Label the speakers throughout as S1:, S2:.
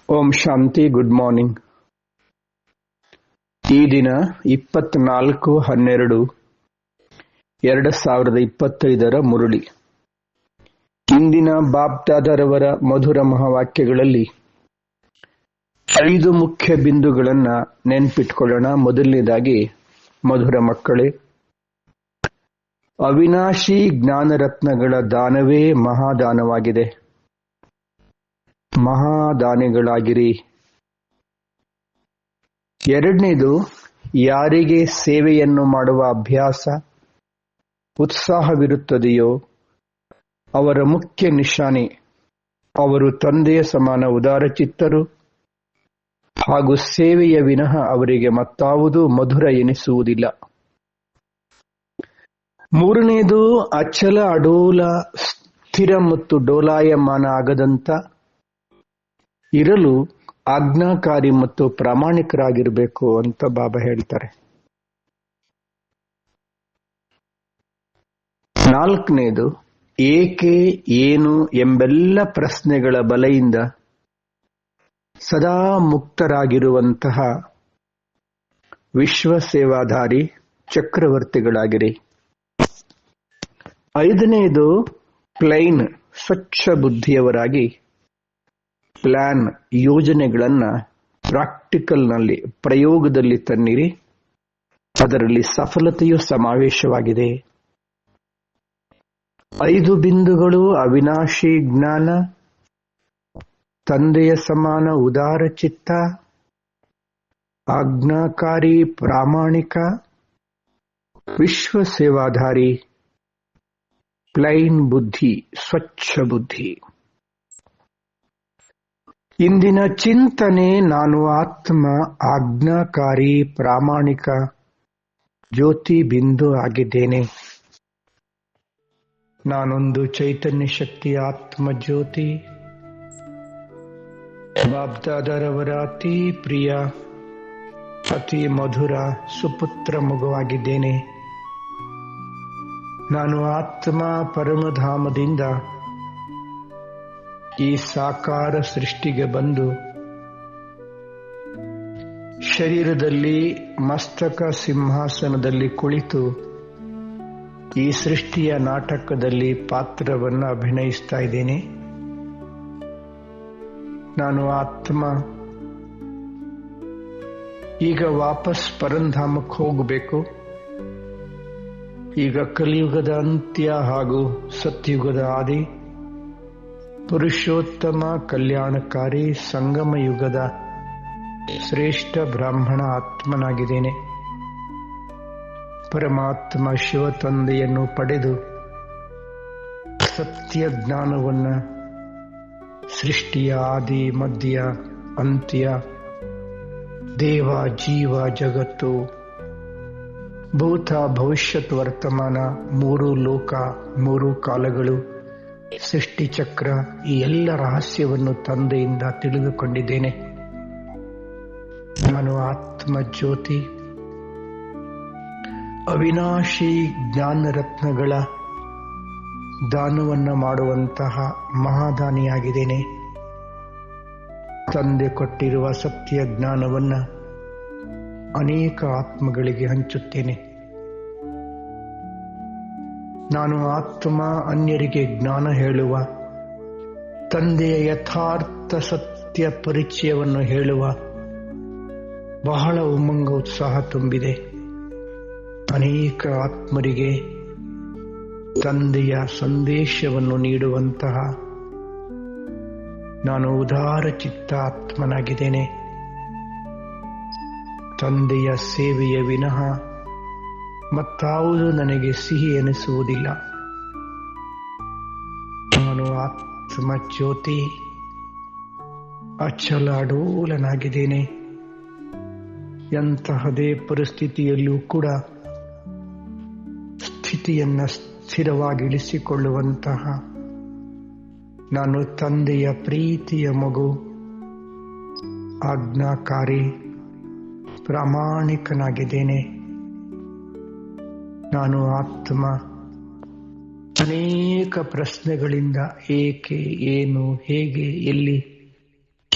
S1: ಓಂ ಶಾಂತಿ. Good morning. ಈ ದಿನ 24/12/2025 ಮುರಳಿ. ಇಂದಿನ ಬಾಪ್ದಾದರವರ ಮಧುರ ಮಹಾವಾಕ್ಯಗಳಲ್ಲಿ 5 ಮುಖ್ಯ ಬಿಂದುಗಳನ್ನ ನೆನ್ಪಿಟ್ಕೊಳ್ಳೋಣ. ಮೊದಲನೇದಾಗಿ, ಮಧುರ ಮಕ್ಕಳೇ, ಅವಿನಾಶಿ ಜ್ಞಾನರತ್ನಗಳ ದಾನವೇ ಮಹಾದಾನವಾಗಿದೆ. ಮಹಾದಾನಿಗಳಾಗಿರಿ. ಎರಡನೇದು, ಯಾರಿಗೆ ಸೇವೆಯನ್ನು ಮಾಡುವ ಅಭ್ಯಾಸ ಉತ್ಸಾಹವಿರುತ್ತದೆಯೋ ಅವರ ಮುಖ್ಯ ನಿಶಾನೆ ಅವರು ತಂದೆಯ ಸಮಾನ ಉದಾರಚಿತ್ತರು ಹಾಗೂ ಸೇವೆಯ ವಿನಃ ಅವರಿಗೆ ಮತ್ತಾವುದೂ ಮಧುರ ಎನಿಸುವುದಿಲ್ಲ. ಮೂರನೇದು, ಅಚಲ ಅಡೋಲ ಸ್ಥಿರ ಮತ್ತು ಡೋಲಾಯಮಾನ ಆಗದಂತ ಇರಲು ಆಜ್ಞಾಕಾರಿ ಮತ್ತು ಪ್ರಾಮಾಣಿಕರಾಗಿರಬೇಕು ಅಂತ ಬಾಬಾ ಹೇಳ್ತಾರೆ. ನಾಲ್ಕನೇದು, ಏಕೆ, ಏನು ಎಂಬೆಲ್ಲ ಪ್ರಶ್ನೆಗಳ ಬಲೆಯಿಂದ ಸದಾ ಮುಕ್ತರಾಗಿರುವಂತಹ ವಿಶ್ವ ಸೇವಾಧಾರಿ ಚಕ್ರವರ್ತಿಗಳಾಗಿರಿ. ಐದನೇದು, ಪ್ಲೈನ್ ಸ್ವಚ್ಛ ಬುದ್ಧಿಯವರಾಗಿ ಪ್ಲಾನ್ ಯೋಜನೆಗಳನ್ನ ಪ್ರಾಕ್ಟಿಕಲ್ನಲ್ಲಿ ಪ್ರಯೋಗದಲ್ಲಿ ತನ್ನಿರಿ. ಅದರಲ್ಲಿ ಸಫಲತೆಯು ಸಮಾವೇಶವಾಗಿದೆ. 5 ಬಿಂದುಗಳು: ಅವಿನಾಶಿ ಜ್ಞಾನ, ತಂದೆಯ ಸಮಾನ ಉದಾರ ಚಿತ್ತ, ಆಜ್ಞಾಕಾರಿ ಪ್ರಾಮಾಣಿಕ, ವಿಶ್ವ ಸೇವಾಧಾರಿ, ಪ್ಲೈನ್ ಬುದ್ಧಿ, ಸ್ವಚ್ಛ ಬುದ್ಧಿ. ಇಂದಿನ ಚಿಂತನೆ: ನಾನು ಆತ್ಮ, ಆಜ್ಞಾಕಾರಿ ಪ್ರಾಮಾಣಿಕ ಜ್ಯೋತಿ ಬಿಂದು ಆಗಿದ್ದೇನೆ. ನಾನೊಂದು ಚೈತನ್ಯ ಶಕ್ತಿಯ ಆತ್ಮ ಜ್ಯೋತಿ, ಬಾಬ್ದಾದರವರ ಅತಿ ಪ್ರಿಯ, ಅತಿ ಮಧುರ ಸುಪುತ್ರ ಮಗುವಾಗಿದ್ದೇನೆ. ನಾನು ಆತ್ಮ ಪರಮಧಾಮದಿಂದ ಈ ಸಾಕಾರ ಸೃಷ್ಟಿಗೆ ಬಂದು ಶರೀರದಲ್ಲಿ ಮಸ್ತಕ ಸಿಂಹಾಸನದಲ್ಲಿ ಕುಳಿತು ಈ ಸೃಷ್ಟಿಯ ನಾಟಕದಲ್ಲಿ ಪಾತ್ರವನ್ನು ಅಭಿನಯಿಸ್ತಾ ಇದ್ದೇನೆ. ನಾನು ಆತ್ಮ ಈಗ ವಾಪಸ್ ಪರಂಧಾಮಕ್ಕೆ ಹೋಗಬೇಕು. ಈಗ ಕಲಿಯುಗದ ಅಂತ್ಯ ಹಾಗೂ ಸತ್ಯುಗದ ಆದಿ, ಪುರುಷೋತ್ತಮ ಕಲ್ಯಾಣಕಾರಿ ಸಂಗಮ ಯುಗದ ಶ್ರೇಷ್ಠ ಬ್ರಾಹ್ಮಣ ಆತ್ಮನಾಗಿದ್ದೇನೆ. ಪರಮಾತ್ಮ ಶಿವ ತಂದೆಯನ್ನು ಪಡೆದು ಸತ್ಯ ಜ್ಞಾನವನ್ನ ಸೃಷ್ಟಿಯ ಆದಿ ಮಧ್ಯ ಅಂತ್ಯ, ದೇವ ಜೀವ ಜಗತ್ತು, ಭೂತ ಭವಿಷ್ಯತ್ ವರ್ತಮಾನ, 3 ಲೋಕ, 3 ಕಾಲಗಳು, ಸೃಷ್ಟಿ ಚಕ್ರ, ಈ ಎಲ್ಲ ರಹಸ್ಯವನ್ನು ತಂದೆಯಿಂದ ತಿಳಿದುಕೊಂಡಿದ್ದೇನೆ. ನಾನು ಆತ್ಮ ಜ್ಯೋತಿ, ಅವಿನಾಶಿ ಜ್ಞಾನರತ್ನಗಳ ದಾನವನ್ನ ಮಾಡುವಂತಹ ಮಹಾದಾನಿಯಾಗಿದ್ದೇನೆ. ತಂದೆ ಕೊಟ್ಟಿರುವ ಸತ್ಯ ಜ್ಞಾನವನ್ನ ಅನೇಕ ಆತ್ಮಗಳಿಗೆ ಹಂಚುತ್ತೇನೆ. ನಾನು ಆತ್ಮ, ಅನ್ಯರಿಗೆ ಜ್ಞಾನ ಹೇಳುವ, ತಂದೆಯ ಯಥಾರ್ಥ ಸತ್ಯ ಪರಿಚಯವನ್ನು ಹೇಳುವ ಬಹಳ ಉಮಂಗ ಉತ್ಸಾಹ ತುಂಬಿದೆ. ಅನೇಕ ಆತ್ಮರಿಗೆ ತಂದೆಯ ಸಂದೇಶವನ್ನು ನೀಡುವಂತಹ ನಾನು ಉದಾರ ಚಿತ್ತ ಆತ್ಮನಾಗಿದ್ದೇನೆ. ತಂದೆಯ ಸೇವೆಯ ವಿನಃ ಮತ್ತಾವುದು ನನಗೆ ಸಿಹಿ ಎನಿಸುವುದಿಲ್ಲ. ನಾನು ಆತ್ಮ ಜ್ಯೋತಿ, ಅಚಲ ಅಡೋಲನಾಗಿದ್ದೇನೆ. ಎಂತಹದೇ ಪರಿಸ್ಥಿತಿಯಲ್ಲೂ ಕೂಡ ಸ್ಥಿತಿಯನ್ನ ಸ್ಥಿರವಾಗಿಳಿಸಿಕೊಳ್ಳುವಂತಹ ನಾನು ತಂದೆಯ ಪ್ರೀತಿಯ ಮಗು, ಆಜ್ಞಾಕಾರಿ ಪ್ರಾಮಾಣಿಕನಾಗಿದ್ದೇನೆ. ನಾನು ಆತ್ಮ ಅನೇಕ ಪ್ರಶ್ನೆಗಳಿಂದ ಏಕೆ, ಏನು, ಹೇಗೆ, ಎಲ್ಲಿ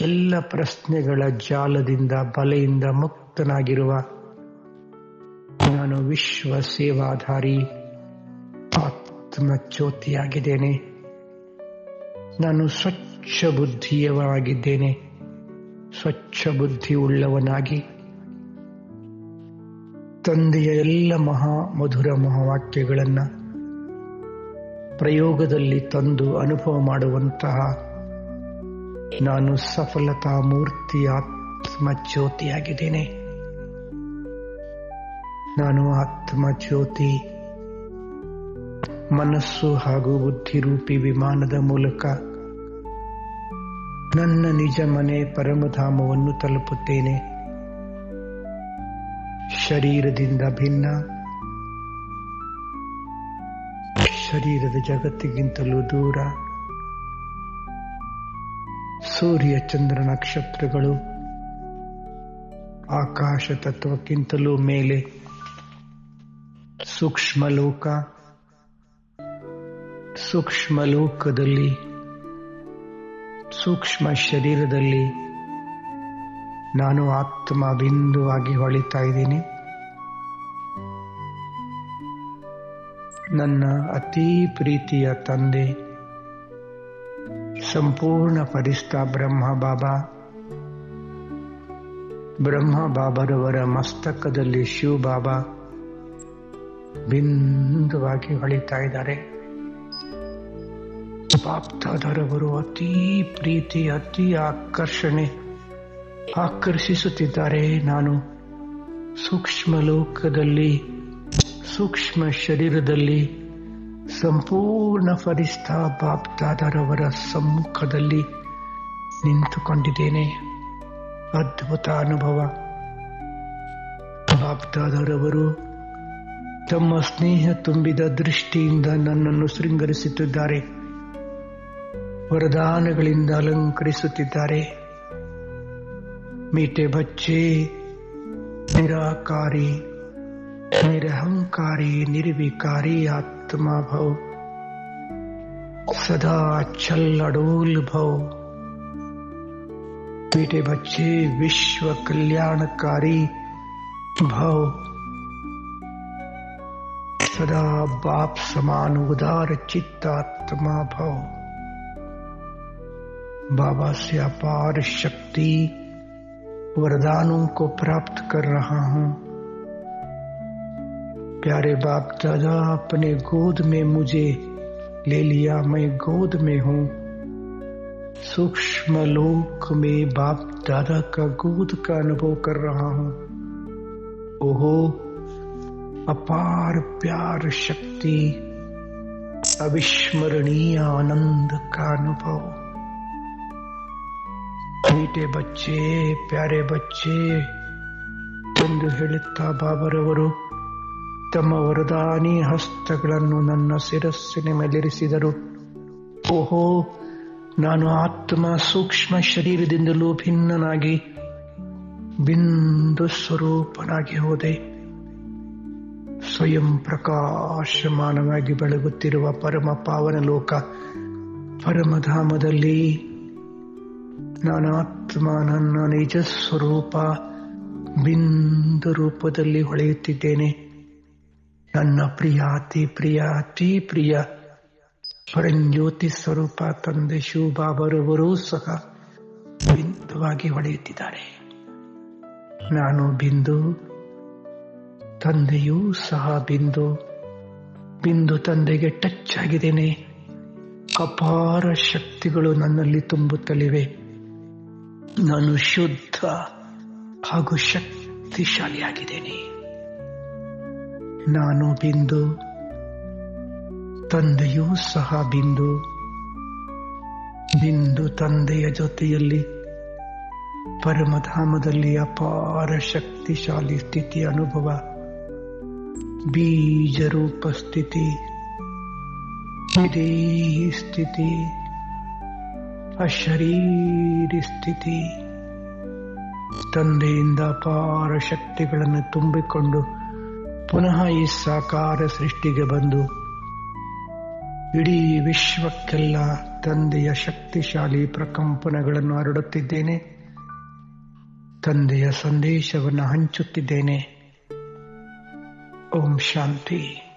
S1: ಎಲ್ಲ ಪ್ರಶ್ನೆಗಳ ಜಾಲದಿಂದ ಬಲೆಯಿಂದ ಮುಕ್ತನಾಗಿರುವ ನಾನು ವಿಶ್ವ ಸೇವಾಧಾರಿ ಆತ್ಮಜ್ಯೋತಿಯಾಗಿದ್ದೇನೆ. ನಾನು ಸ್ವಚ್ಛ ಬುದ್ಧಿಯವನಾಗಿದ್ದೇನೆ. ಸ್ವಚ್ಛ ಬುದ್ಧಿ ಉಳ್ಳವನಾಗಿ ತಂದೆಯ ಎಲ್ಲ ಮಧುರ ಮಹಾವಾಕ್ಯಗಳನ್ನು ಪ್ರಯೋಗದಲ್ಲಿ ತಂದು ಅನುಭವ ಮಾಡುವಂತಹ ನಾನು ಸಫಲತಾ ಮೂರ್ತಿ ಆತ್ಮಜ್ಯೋತಿಯಾಗಿದ್ದೇನೆ. ನಾನು ಆತ್ಮಜ್ಯೋತಿ ಮನಸ್ಸು ಹಾಗೂ ಬುದ್ಧಿರೂಪಿ ವಿಮಾನದ ಮೂಲಕ ನನ್ನ ನಿಜ ಮನೆ ಪರಮಧಾಮವನ್ನು ತಲುಪುತ್ತೇನೆ. ಶರೀರದಿಂದ ಭಿನ್ನ, ಶರೀರದ ಜಗತ್ತಿಗಿಂತಲೂ ದೂರ, ಸೂರ್ಯ ಚಂದ್ರ ನಕ್ಷತ್ರಗಳು ಆಕಾಶ ತತ್ವಕ್ಕಿಂತಲೂ ಮೇಲೆ ಸೂಕ್ಷ್ಮ ಲೋಕದಲ್ಲಿ ಸೂಕ್ಷ್ಮ ಶರೀರದಲ್ಲಿ ನಾನು ಆತ್ಮ ಬಿಂದುವಾಗಿ ಹೊಳಿತಾ ಇದ್ದೀನಿ. ನನ್ನ ಅತೀ ಪ್ರೀತಿಯ ತಂದೆ ಸಂಪೂರ್ಣ ಪರಿಸ್ಥ ಬ್ರಹ್ಮ ಬಾಬರವರ ಮಸ್ತಕದಲ್ಲಿ ಶಿವ ಬಾಬಾ ಬಿಂದುವಾಗಿ ಹೊಳಿತಾ ಇದ್ದಾರೆ. ಬಾಪ್ದಾದರವರು ಅತೀ ಪ್ರೀತಿ, ಅತಿ ಆಕರ್ಷಿಸುತ್ತಿದ್ದಾರೆ. ನಾನು ಸೂಕ್ಷ್ಮ ಲೋಕದಲ್ಲಿ ಸೂಕ್ಷ್ಮ ಶರೀರದಲ್ಲಿ ಸಂಪೂರ್ಣ ಫರಿಸ್ತಾ ಬಾಪ್ದಾದರವರ ಸಮ್ಮುಖದಲ್ಲಿ ನಿಂತುಕೊಂಡಿದ್ದೇನೆ. ಅದ್ಭುತ ಅನುಭವ. ಬಾಪ್ದಾದರವರು ತಮ್ಮ ಸ್ನೇಹ ತುಂಬಿದ ದೃಷ್ಟಿಯಿಂದ ನನ್ನನ್ನು ಶೃಂಗರಿಸುತ್ತಿದ್ದಾರೆ. ವರದಾನಗಳಿಂದ ಅಲಂಕರಿಸುತ್ತಿದ್ದಾರೆ. ಮೀಟೆ ಬಚ್ಚೆ ನಿರಾಕಾರಿ, ನಿರಹಂಕಾರಿ, ನಿರ್ವಿಕಾರಿ ಆತ್ಮ ಭವ, सदा चल अडोल भव. मीठे बच्चे विश्व कल्याणकारी भव. सदा बाप समान उदार चित्तात्मा भव. बाबा से अपार शक्ति वरदानों को प्राप्त कर रहा हूँ. प्यारे बाप दादा अपने गोद में मुझे ले लिया. मैं गोद में हूँ. सूक्ष्म लोक में बाप दादा का गोद का अनुभव कर रहा हूँ. ओहो अपार प्यार शक्ति, अविस्मरणीय आनंद का अनुभव. मीठे बच्चे, प्यारे बच्चे ಎಂದು ಹೇಳುತ್ತಾ ಬಾಬರವರು ತಮ್ಮ ವರದಾನಿ ಹಸ್ತಗಳನ್ನು ನನ್ನ ಶಿರಸ್ಸಿನ ಮೇಲಿರಿಸಿದರು. ಓಹೋ, ನಾನು ಆತ್ಮ ಸೂಕ್ಷ್ಮ ಶರೀರದಿಂದಲೂ ಭಿನ್ನನಾಗಿ ಬಿಂದು ಸ್ವರೂಪನಾಗಿ ಹೋದೆ. ಸ್ವಯಂ ಪ್ರಕಾಶಮಾನವಾಗಿ ಬೆಳಗುತ್ತಿರುವ ಪರಮ ಪಾವನ ಲೋಕ ಪರಮಧಾಮದಲ್ಲಿ ನಾನು ಆತ್ಮ ನನ್ನ ನಿಜ ಸ್ವರೂಪ ಬಿಂದು ರೂಪದಲ್ಲಿ ಹೊಳೆಯುತ್ತಿದ್ದೇನೆ. ನನ್ನ ಪ್ರಿಯ ಅತಿ ಪ್ರಿಯ ಅತಿ ಪ್ರಿಯ ಪರಂಜ್ಯೋತಿ ಸ್ವರೂಪ ತಂದೆ ಶಿವಬಾಬರವರೂ ಸಹ ಬಿಂದುವಾಗಿ ಹೊಳೆಯುತ್ತಿದ್ದಾರೆ. ನಾನು ಬಿಂದು, ತಂದೆಯೂ ಸಹ ಬಿಂದು. ಬಿಂದು ತಂದೆಗೆ ಟಚ್ ಆಗಿದ್ದೇನೆ. ಅಪಾರ ಶಕ್ತಿಗಳು ನನ್ನಲ್ಲಿ ತುಂಬುತ್ತಲಿವೆ. ನಾನು ಶುದ್ಧ ಹಾಗೂ ಶಕ್ತಿಶಾಲಿಯಾಗಿದ್ದೇನೆ. ನಾನು ಬಿಂದು, ತಂದೆಯೂ ಸಹ ಬಿಂದು. ಬಿಂದು ತಂದೆಯ ಜೊತೆಯಲ್ಲಿ ಪರಮಧಾಮದಲ್ಲಿ ಅಪಾರ ಶಕ್ತಿಶಾಲಿ ಸ್ಥಿತಿ ಅನುಭವ. ಬೀಜರೂಪ ಸ್ಥಿತಿ, ವಿದೇಹಿ ಸ್ಥಿತಿ, ಅಶರೀರಿ ಸ್ಥಿತಿ. ತಂದೆಯಿಂದ ಅಪಾರ ಶಕ್ತಿಗಳನ್ನು ತುಂಬಿಕೊಂಡು ಪುನಃ ಈ ಸಾಕಾರ ಸೃಷ್ಟಿಗೆ ಬಂದು ಇಡೀ ವಿಶ್ವಕ್ಕೆಲ್ಲ ತಂದೆಯ ಶಕ್ತಿಶಾಲಿ ಪ್ರಕಂಪನಗಳನ್ನು ಹರಡುತ್ತಿದ್ದೇನೆ. ತಂದೆಯ ಸಂದೇಶವನ್ನು ಹಂಚುತ್ತಿದ್ದೇನೆ. ಓಂ ಶಾಂತಿ.